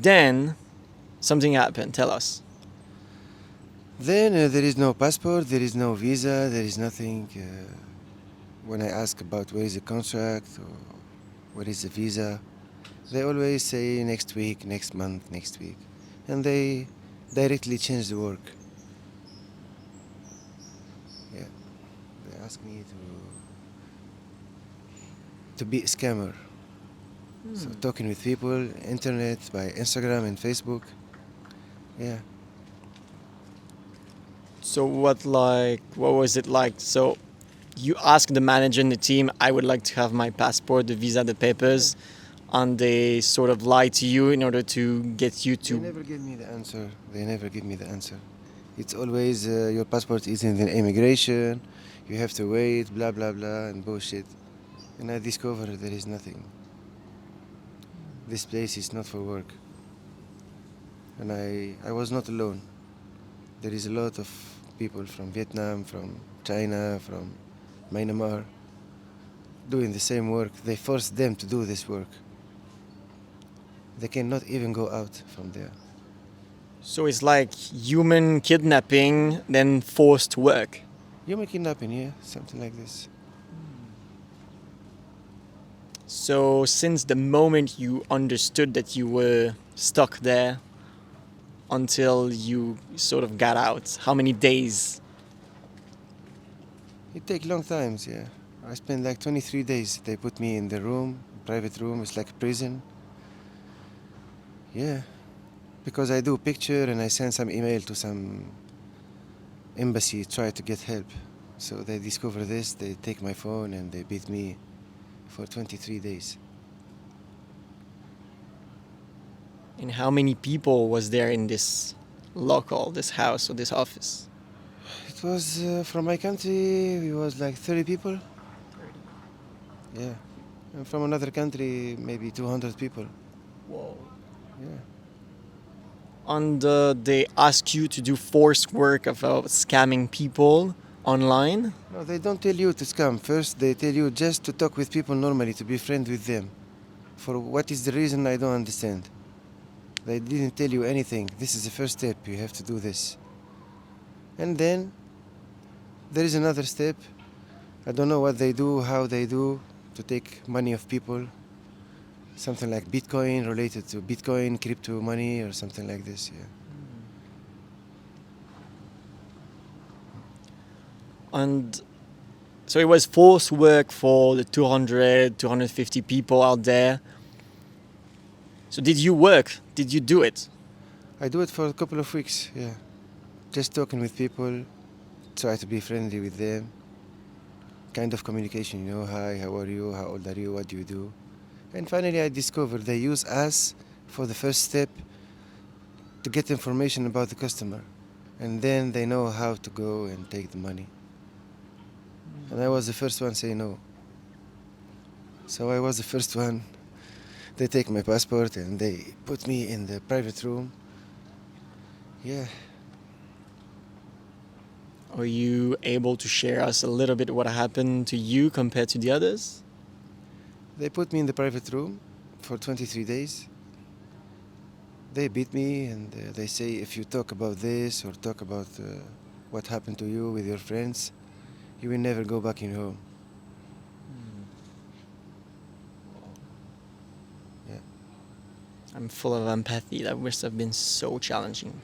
then something happened. Tell us. Then there is no passport, there is no visa, there is nothing. When I ask about where is the contract or where is the visa, they always say next week, next month, next week. And they directly change the work. Yeah. They ask me to be a scammer. So talking with people, internet, by Instagram and Facebook. Yeah. So what was it like? So you asked the manager and the team, I would like to have my passport, the visa, the papers, and they sort of lie to you in order to get you They to... never give me the answer. They never give me the answer. It's always your passport is in the immigration, you have to wait, blah blah blah, and bullshit. And I discovered there is nothing. This place is not for work. And I was not alone. There is a lot of people from Vietnam, from China, from Myanmar doing the same work. They force them to do this work. They cannot even go out from there. So it's like human kidnapping, then forced work. Human kidnapping, yeah, something like this. So since the moment you understood that you were stuck there until you sort of got out, how many days? It takes long times, yeah. I spent like 23 days. They put me in the room, private room. It's like a prison. Yeah, because I do picture and I send some email to some embassy, try to get help. So they discover this, they take my phone and they beat me for 23 days. And how many people was there in this local, this house or this office? It was from my country, it was like 30 people. Yeah. And from another country, maybe 200 people. Whoa. Yeah. And they ask you to do forced work of scamming people online. No, they don't tell you to scam. First, they tell you just to talk with people normally, to be friends with them. For what is the reason, I don't understand. They didn't tell you anything. This is the first step. You have to do this. And then there is another step. I don't know what they do, how they do to take money of people. Something like Bitcoin, related to Bitcoin, crypto money, or something like this. Yeah. And so it was forced work for the 200, 250 people out there. So did you work? Did you do it? I do it for a couple of weeks. Yeah. Just talking with people, try to be friendly with them. Kind of communication, you know, hi, how are you, how old are you, what do you do? And finally I discovered they use us for the first step to get information about the customer. And then they know how to go and take the money. And I was the first one say no. So I was the first one. They take my passport and they put me in the private room. Yeah. Are you able to share us a little bit what happened to you compared to the others? They put me in the private room for 23 days. They beat me and they say if you talk about this or talk about what happened to you with your friends, you will never go back in home. Yeah. I'm full of empathy. That must have been so challenging.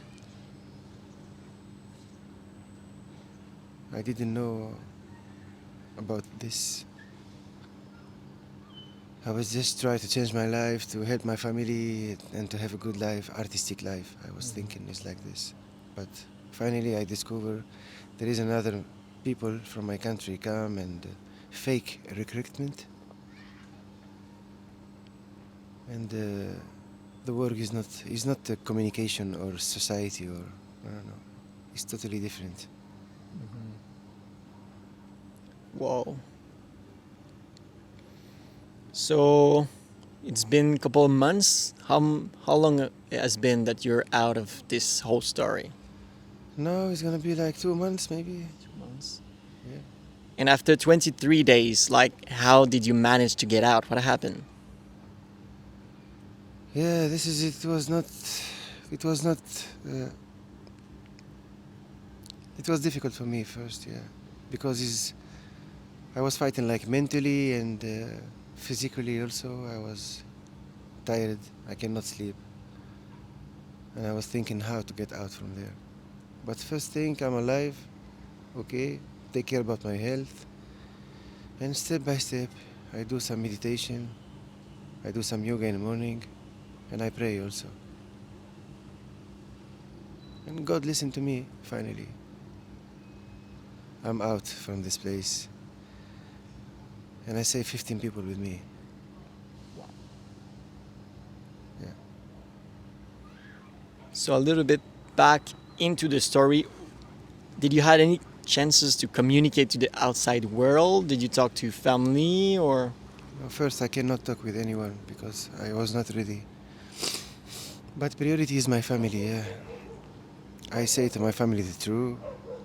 I didn't know about this. I was just trying to change my life, to help my family and to have a good life, artistic life. I was thinking it's like this. But finally I discovered there is another people from my country come and fake recruitment. And the work is not a communication or society or, I don't know. It's totally different. Whoa. So it's been a couple of months. How long it has been that you're out of this whole story? No, it's gonna be like 2 months maybe. 2 months. Yeah. And after 23 days, like, how did you manage to get out? What happened? Yeah, this is it. It was not. Uh, it was difficult for me first, yeah, because I was fighting like mentally and physically also. I was tired. I cannot sleep, and I was thinking how to get out from there. But first thing, I'm alive. Okay, take care about my health, and step by step, I do some meditation. I do some yoga in the morning, and I pray also. And God listened to me finally. I'm out from this place, and I say 15 people with me. Yeah. So a little bit back into the story, did you had any chances to communicate to the outside world? Did you talk to family or? First, I cannot talk with anyone because I was not ready. But priority is my family. Yeah. I say to my family the truth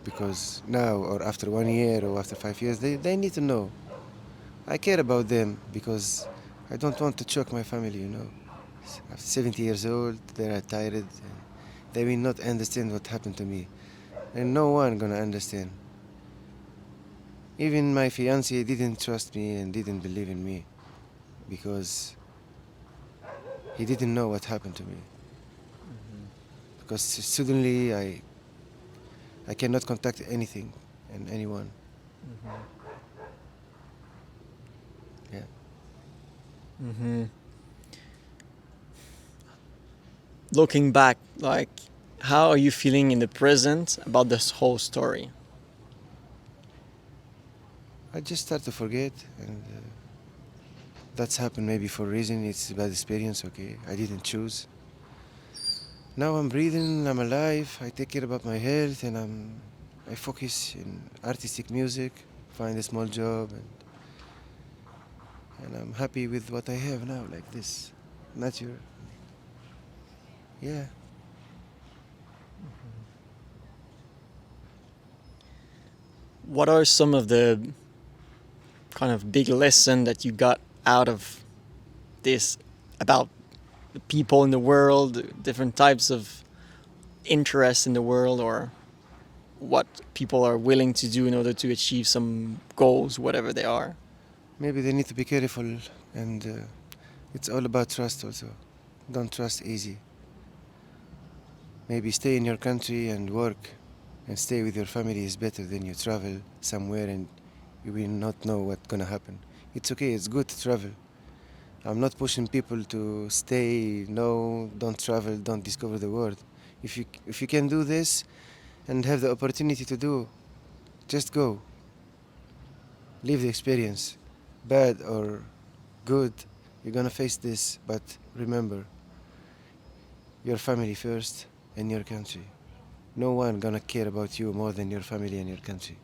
because now or after 1 year or after 5 years, they need to know. I care about them because I don't want to choke my family, you know. I'm 70 years old, they are tired. They will not understand what happened to me. And no one gonna understand. Even my fiancé didn't trust me and didn't believe in me because he didn't know what happened to me. Because suddenly I cannot contact anything and anyone. Yeah. Mm-hmm. Looking back, like, how are you feeling in the present about this whole story? I just start to forget, and that's happened maybe for a reason. It's a bad experience, okay? I didn't choose. Now I'm breathing, I'm alive, I take care about my health, and I focus in artistic music, find a small job, and I'm happy with what I have now, like this. Nature. Yeah. What are some of the kind of big lesson that you got out of this about the people in the world, different types of interests in the world, or what people are willing to do in order to achieve some goals, whatever they are? Maybe they need to be careful, and it's all about trust also. Don't trust easy. Maybe stay in your country and work and stay with your family is better than you travel somewhere and you will not know what's gonna happen. It's okay, it's good to travel. I'm not pushing people to stay, no, don't travel, don't discover the world. If you can do this and have the opportunity to do, just go. Live the experience. Bad or good, you're gonna face this, but remember, your family first and your country. No one gonna care about you more than your family and your country.